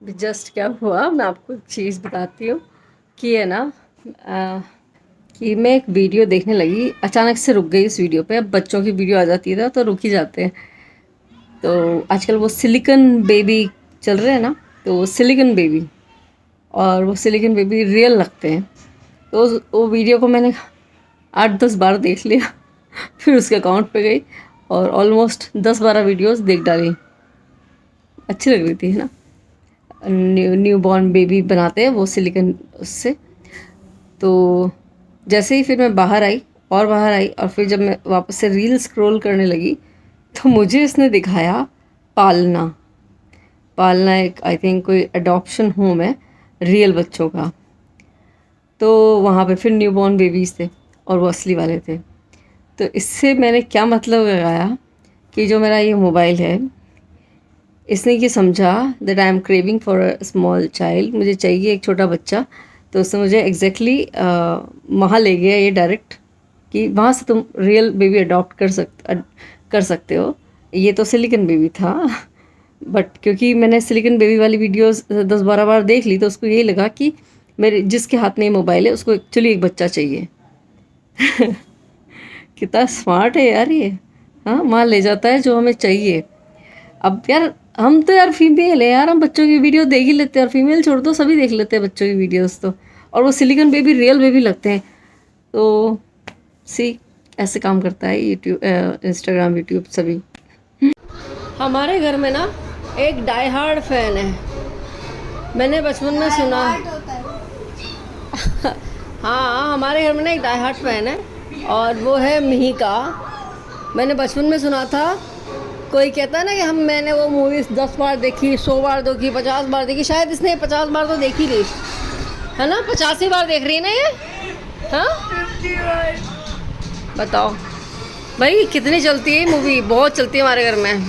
Just क्या हुआ, मैं आपको एक चीज़ बताती हूँ कि है ना, कि मैं एक वीडियो देखने लगी, अचानक से रुक गई इस वीडियो पे। अब बच्चों की वीडियो आ जाती है ना तो रुक ही जाते हैं। तो आजकल वो सिलिकॉन बेबी चल रहे हैं ना, तो वो सिलिकॉन बेबी, और वो सिलिकॉन बेबी रियल लगते हैं। तो वो वीडियो को मैंने 8-10 बार देख लिया। फिर उसके अकाउंट पे गई और ऑलमोस्ट 10-12 वीडियोस देख डाली। अच्छी लग रही थी, है ना। न्यू बॉर्न बेबी बनाते हैं वो सिलिकॉन उससे। तो जैसे ही फिर मैं बाहर आई और बाहर आई, और फिर जब मैं वापस से रील स्क्रॉल करने लगी तो मुझे इसने दिखाया पालना। पालना एक, आई थिंक कोई अडॉप्शन होम है रियल बच्चों का। तो वहाँ पे फिर न्यू बॉर्न बेबीज़ थे और वो असली वाले थे। तो इससे मैंने क्या मतलब लगाया कि जो मेरा ये मोबाइल है, इसने ये समझा that I am craving for a small child, मुझे चाहिए एक छोटा बच्चा। तो उसने मुझे एग्जैक्टली वहाँ ले गया ये डायरेक्ट, कि वहाँ से तुम रियल बेबी अडॉप्ट कर सकते हो। ये तो सिलिकॉन बेबी था बट क्योंकि मैंने सिलिकॉन बेबी वाली वीडियोस 10-12 बार देख ली, तो उसको यही लगा कि मेरे जिसके हाथ में ये मोबाइल है उसको एक्चुअली एक बच्चा चाहिए। कितना स्मार्ट है यार ये। हाँ, वहाँ ले जाता है जो हमें चाहिए। अब यार हम तो यार फीमेल है यार, हम बच्चों की वीडियो देख ही लेते हैं, और फीमेल छोड़ दो सभी देख लेते हैं बच्चों की वीडियोस तो। और वो सिलिकॉन बेबी रियल बेबी लगते हैं। तो सी, ऐसे काम करता है यूट्यूब, इंस्टाग्राम, यूट्यूब सभी। हमारे घर में ना एक डाई हार्ड फैन है। मैंने बचपन में सुना। हाँ, हमारे घर में ना एक डाई हार्ड फैन है और वो है मिहिका। मैंने बचपन में सुना था, कोई कहता है ना कि मैंने वो मूवीज़ 10 बार देखी, 100 बार देखी, 50 बार देखी। शायद इसने 50 बार तो देखी नहीं, है ना। 85 बार देख रही है ना ये। हाँ, बताओ भाई कितनी चलती है मूवी। बहुत चलती है हमारे घर में।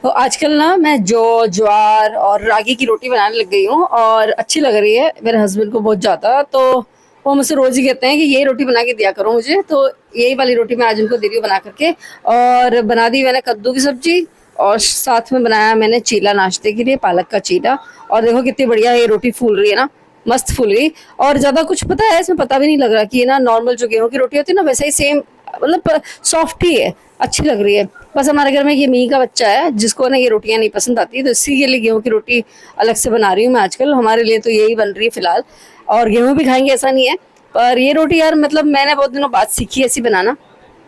तो आजकल ना मैं ज्वार और रागी की रोटी बनाने लग गई हूँ, और अच्छी लग रही है मेरे हस्बैंड को बहुत ज़्यादा। तो वो मुझसे रोज़ ही कहते हैं कि यही रोटी बना के दिया करो मुझे। तो यही वाली रोटी मैं आज उनको दे रही हूँ बना करके। और बना दी मैंने कद्दू की सब्जी, और साथ में बनाया मैंने चीला नाश्ते के लिए, पालक का चीला। और देखो कितनी बढ़िया ये रोटी फूल रही है ना, मस्त फूल गई। और ज़्यादा कुछ पता है इसमें पता भी नहीं लग रहा कि ये ना नॉर्मल जो गेहूँ की रोटी होती है ना, वैसे ही सेम, मतलब सॉफ्ट ही है, अच्छी लग रही है। बस हमारे घर में ये मी का बच्चा है जिसको ना ये रोटियां नहीं पसंद आती, तो इसी के लिए गेहूं की रोटी अलग से बना रही हूँ मैं आजकल। हमारे लिए तो यही बन रही है फिलहाल, और गेहूं भी खाएंगे ऐसा नहीं है। पर ये रोटी यार, मतलब मैंने बहुत दिनों बाद सीखी ऐसी बनाना।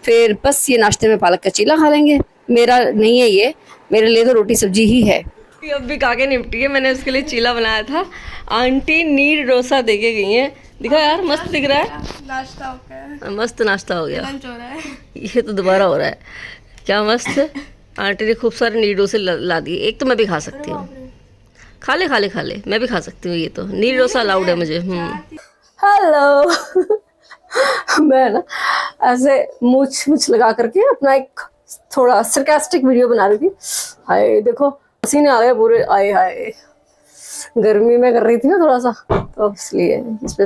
फिर बस ये नाश्ते में पालक का चीला खा लेंगे। मेरा नहीं है ये, मेरे लिए तो रोटी सब्जी ही है। अब भी खा के निपटी है, मैंने उसके लिए चीला बनाया था। आंटी नीर डोसा दे के गई है। दिखा यार, मस्त दिख रहा है। नाश्ता हो गया, मस्त नाश्ता हो गया। लंच हो रहा है। ये तो दोबारा हो रहा है। क्या मस्त। आंटी ने खूब सारे नीर से ला दिए। एक तो मैं भी खा सकती हूँ। खा ले खा ले खा ले, मैं भी खा सकती हूँ। ये तो नीर डोसा अलाउड है मुझे। हेलो। मैं ना ऐसे मूछ मूछ लगा करके अपना एक थोड़ा सरकास्टिक वीडियो बना रही थी। हाय देखो, पसीने आ गए पूरे। आए हाय, गर्मी में कर रही थी ना थोड़ा सा, तो इसलिए इस पे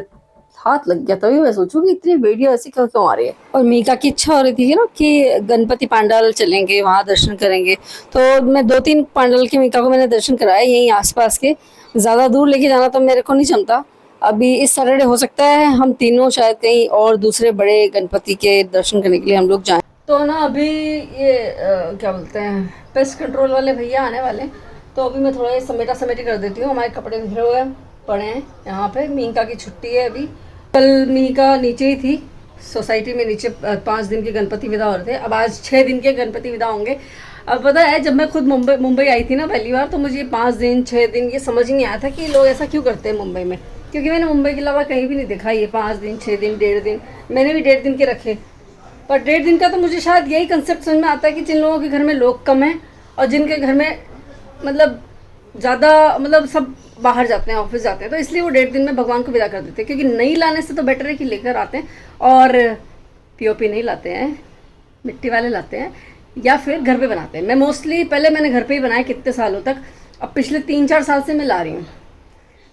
हाथ लग गया। तभी मैं सोचूं कि इतनी वीडियो ऐसी क्यों क्यों आ रही है। और मीका की इच्छा हो रही थी ना कि गणपति पांडाल चलेंगे, वहाँ दर्शन करेंगे। तो मैं 2-3 पांडाल के मीका को मैंने दर्शन कराया यहीं आसपास के। ज़्यादा दूर लेके जाना तो मेरे को नहीं जमता। अभी इस सैटरडे हो सकता है हम तीनों शायद कहीं और दूसरे बड़े गणपति के दर्शन करने के लिए हम लोग जाएं। तो ना अभी ये क्या बोलते हैं, पेस्ट कंट्रोल वाले भैया आने वाले। तो अभी मैं थोड़ा ये समेटा समेटी कर देती हूँ। हमारे कपड़े बिखरे हुए पड़े हैं यहाँ पे। मीका की छुट्टी है अभी। कल मीका नीचे ही थी सोसाइटी में, नीचे 5 दिन के गणपति विदा हो रहे थे। अब आज 6 दिन के गणपति विदा होंगे। अब पता है, जब मैं खुद मुंबई आई थी ना पहली बार, तो मुझे 5 दिन 6 दिन ये समझ ही नहीं आया था कि लोग ऐसा क्यों करते हैं मुंबई में। क्योंकि मैंने मुंबई के अलावा कहीं भी नहीं देखा ये 5 दिन 6 दिन 1.5 दिन। मैंने भी 1.5 दिन के रखे, पर 1.5 दिन का तो मुझे शायद यही कंसेप्ट समझ में आता है कि जिन लोगों के घर में लोग कम हैं और जिनके घर में मतलब ज़्यादा, मतलब सब बाहर जाते हैं, ऑफिस जाते हैं, तो इसलिए वो 1.5 दिन में भगवान को विदा कर देते हैं। क्योंकि नहीं लाने से तो बेटर है कि लेकर आते हैं। और पीओपी नहीं लाते हैं, मिट्टी वाले लाते हैं, या फिर घर पे बनाते हैं। मैं मोस्टली पहले मैंने घर पे ही बनाया कितने सालों तक। अब पिछले 3-4 साल से मैं ला रही हूँ।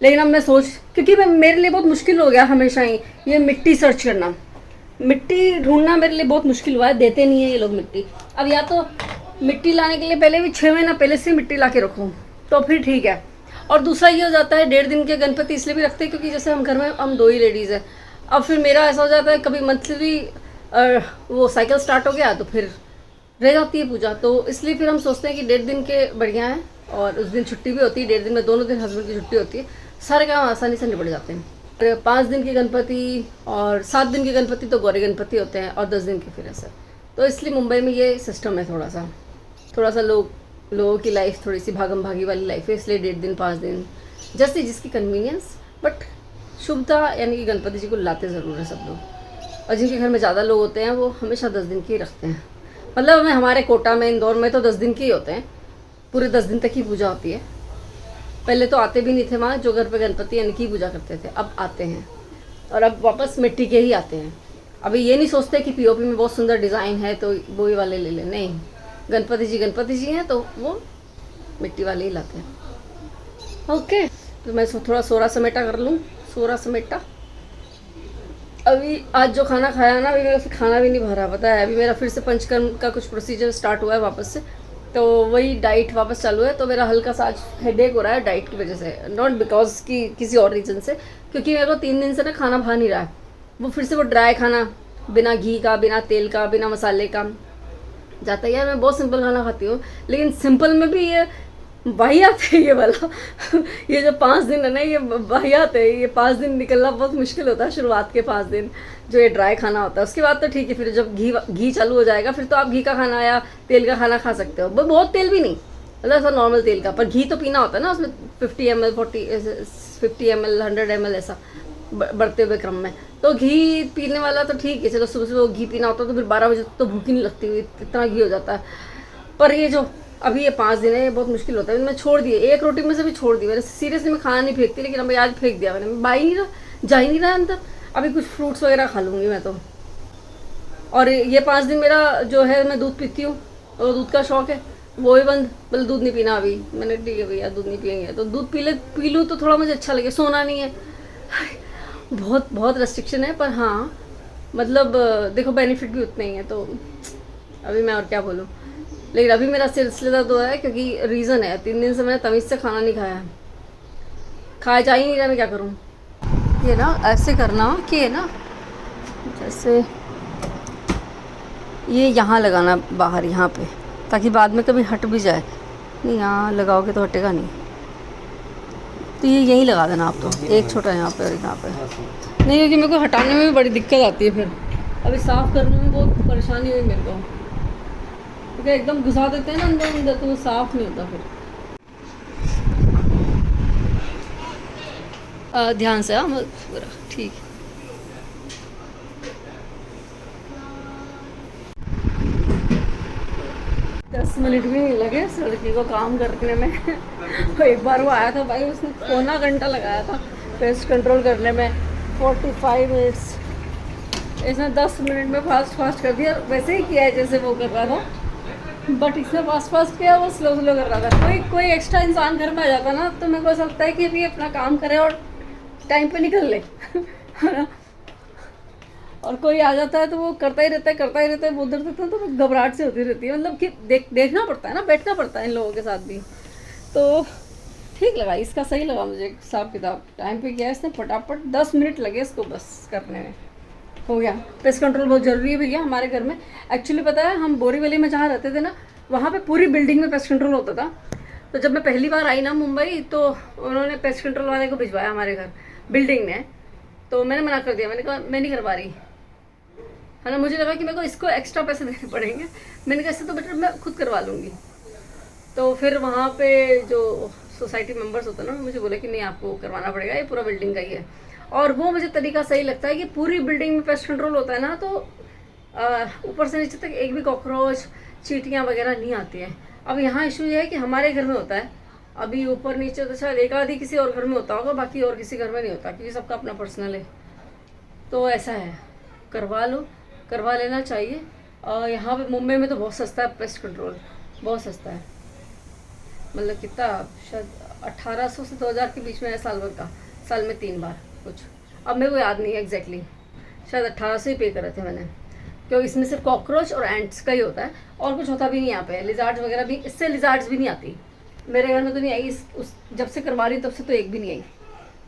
लेकिन अब मैं क्योंकि मेरे लिए बहुत मुश्किल हो गया हमेशा ही ये मिट्टी सर्च करना, मिट्टी ढूंढना मेरे लिए बहुत मुश्किल हुआ है। देते नहीं है ये लोग मिट्टी। अब या तो मिट्टी लाने के लिए पहले भी 6 महीना पहले से मिट्टी ला के रखो तो फिर ठीक है, और दूसरा ये हो जाता है 1.5 दिन के गणपति इसलिए भी रखते हैं क्योंकि जैसे हम घर में हम 2 ही लेडीज़ हैं। अब फिर मेरा ऐसा हो जाता है कभी मंथली वो साइकिल स्टार्ट हो गया तो फिर रह जाती है पूजा, तो इसलिए फिर हम सोचते हैं कि 1.5 दिन के बढ़िया है और उस दिन छुट्टी भी होती है। 1.5 दिन में दोनों दिन हस्बैंड की छुट्टी होती है, सारे काम आसानी से निपट जाते हैं। 5 दिन की गणपति और 7 दिन के गणपति तो गौरी गणपति होते हैं और 10 दिन के फिर ऐसा। तो इसलिए मुंबई में ये सिस्टम है थोड़ा सा लोगों की लाइफ थोड़ी सी भागम भागी वाली लाइफ है, इसलिए 1.5 दिन 5 दिन जैसे जिसकी कन्वीनियंस, बट शुभता यानी कि गणपति जी को लाते ज़रूर है सब लोग। और जिनके घर में ज़्यादा लोग होते हैं वो हमेशा 10 दिन के ही रखते हैं। मतलब हमें हमारे कोटा में इंदौर में तो 10 दिन के ही होते हैं, पूरे 10 दिन तक ही पूजा होती है। पहले तो आते भी नहीं थे वहाँ, जो घर पे गणपति इनकी पूजा करते थे, अब आते हैं और अब वापस मिट्टी के ही आते हैं। अभी ये नहीं सोचते कि पीओपी में बहुत सुंदर डिज़ाइन है तो वो ही वाले ले लें, नहीं, गणपति जी हैं तो वो मिट्टी वाले ही लाते हैं। ओके, तो मैं थोड़ा सोरा समेटा कर लूँ, सोरा समेटा। अभी आज जो खाना खाया ना, अभी मेरा खाना भी नहीं भरा, पता है। अभी मेरा फिर से पंचकर्म का कुछ प्रोसीजर स्टार्ट हुआ है वापस से, तो वही डाइट वापस चालू है। तो मेरा हल्का सा आज हेडेक हो रहा है डाइट की वजह से, नॉट बिकॉज कि किसी और रीज़न से, क्योंकि मेरे को 3 दिन से ना खाना भा नहीं रहा है। वो फिर से वो ड्राई खाना, बिना घी का, बिना तेल का, बिना मसाले का जाता है। यार मैं बहुत सिंपल खाना खाती हूँ, लेकिन सिंपल में भी ये वाहियात है ये वाला ये जो 5 दिन है ना, ये वाहियात है। ये 5 दिन निकलना बहुत मुश्किल होता है, शुरुआत के 5 दिन जो ये ड्राई खाना होता है। उसके बाद तो ठीक है, फिर जब घी चालू हो जाएगा फिर तो आप घी का खाना या तेल का खाना खा सकते हो। बहुत तेल भी नहीं, मतलब ऐसा नॉर्मल तेल का, पर घी तो पीना होता है ना उसमें 50 ml 50 ml 100 ml ऐसा बढ़ते हुए क्रम में। तो घी पीने वाला तो ठीक है, चलो सुबह सुबह घी पीना होता है तो फिर 12 बजे तो भूख ही नहीं लगती हुई, इतना घी हो जाता है। पर ये जो अभी ये 5 दिन है ये बहुत मुश्किल होता है। मैं छोड़ दिए, एक रोटी में से भी छोड़ दी मैंने। सीरियसली मैं खाना नहीं फेंकती, लेकिन अब आज फेंक दिया मैंने, बाई नहीं रहा, जा ही नहीं रहा अंदर। अभी कुछ फ्रूट्स वगैरह खा लूँगी मैं तो। और ये 5 दिन मेरा जो है, मैं दूध पीती हूँ और दूध का शौक है, वो भी बंद। मतलब दूध नहीं पीना अभी मैंने, ठीक है भैया दूध नहीं पियेंगे, तो दूध पी लूँ तो थोड़ा मुझे अच्छा लगे। सोना नहीं है, बहुत रेस्ट्रिक्शन है, पर हाँ मतलब देखो बेनिफिट भी उतने ही है, तो अभी मैं और क्या बोलूँ। लेकिन अभी मेरा सिलसिला दर्द हो रहा है क्योंकि रीज़न है, 3 दिन से मैंने तमीज़ से खाना नहीं खाया, खाया जा ही नहीं रहा। मैं क्या करूँ, ये ना ऐसे करना कि है ना, जैसे ये यहाँ लगाना बाहर यहाँ पे, ताकि बाद में कभी हट भी जाए। नहीं यहाँ लगाओगे तो हटेगा नहीं, तो ये यहीं लगा देना आप। तो एक छोटा यहाँ पे और यहाँ पे नहीं, क्योंकि मेरे को हटाने में भी बड़ी दिक्कत आती है, फिर अभी साफ़ करने में बहुत परेशानी हुई मेरे को, क्योंकि एकदम घुसा देते हैं ना अंदर तो वो साफ़ नहीं होता फिर। ध्यान से, हाँ ठीक है। दस मिनट भी नहीं लगे इस लड़की को काम करने में एक बार वो आया था भाई, उसने पौना घंटा लगाया था पेस्ट कंट्रोल करने में, 45 मिनट्स। इसने 10 मिनट में फास्ट कर दिया, वैसे ही किया है जैसे वो कर रहा था, बट इसने फास्ट किया, वो स्लो कर रहा था। कोई एक्स्ट्रा इंसान घर में आ जाता ना, तो मेरे को ऐसा लगता है कि अभी अपना काम करे और टाइम पे निकल ले है ना। और कोई आ जाता है तो वो करता ही रहता है उधर तक, तो घबराहट से होती रहती है। मतलब कि देखना पड़ता है ना, बैठना पड़ता है इन लोगों के साथ भी। तो ठीक लगा, इसका सही लगा मुझे, हिसाब किताब टाइम पे किया इसने, फटाफट 10 मिनट लगे इसको बस करने में, हो गया। पेस्ट कंट्रोल बहुत ज़रूरी है भैया हमारे घर में। एक्चुअली पता है, हम बोरीवली में जहाँ रहते थे ना, वहाँ पे पूरी बिल्डिंग में पेस्ट कंट्रोल होता था। तो जब मैं पहली बार आई ना मुंबई, तो उन्होंने पेस्ट कंट्रोल वाले को भिजवाया हमारे घर बिल्डिंग ने, तो मैंने मना कर दिया। मैंने कहा मैं नहीं करवा रही, है ना। मुझे लगा कि मेरे को इसको एक्स्ट्रा पैसे देने पड़ेंगे, मैंने कहा इससे तो बेटर मैं खुद करवा लूँगी। तो फिर वहाँ पे जो सोसाइटी मेंबर्स होते हैं ना, मुझे बोले कि नहीं आपको करवाना पड़ेगा, ये पूरा बिल्डिंग का ही है। और वो मुझे तरीका सही लगता है कि पूरी बिल्डिंग में पेस्ट कंट्रोल होता है ना, तो ऊपर से नीचे तक एक भी कॉकरोच चींटियाँ वगैरह नहीं आती हैं। अब यहाँ इशू ये है कि हमारे घर में होता है, अभी ऊपर नीचे तो शायद एक आधी किसी और घर में होता होगा, बाकी और किसी घर में नहीं होता, क्योंकि सबका अपना पर्सनल है। तो ऐसा है, करवा लेना चाहिए। और यहाँ पे मुंबई में तो बहुत सस्ता है पेस्ट कंट्रोल, बहुत सस्ता है। मतलब कितना, शायद 1800 से 2000 के बीच में है साल भर का, साल में 3 बार कुछ। अब मेरे को याद नहीं है एग्जैक्टली, शायद 1800 ही पे करे थे मैंने, क्योंकि इसमें सिर्फ कॉकरोच और एंट्स का ही होता है, और कुछ होता भी नहीं यहाँ पे। लिजार्ड्स वगैरह भी, इससे लिजार्ड्स भी नहीं आती, मेरे घर में तो नहीं आई, जब से करवा रही तब से तो एक भी नहीं आई।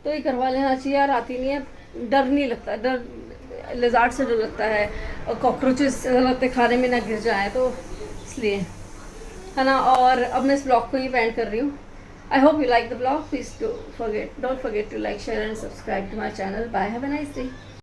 तो ये करवा लेना चाहिए यार, आती नहीं है, डर नहीं लगता, डर लिजार्ड से डर लगता है, और कॉकरोचेस लगते खाने में ना गिर जाए, तो इसलिए है ना। और अब मैं इस ब्लॉग को ही एंड कर रही हूँ। I hope you like the blog, please don't forget to like, share and subscribe to my channel. Bye, have a nice day.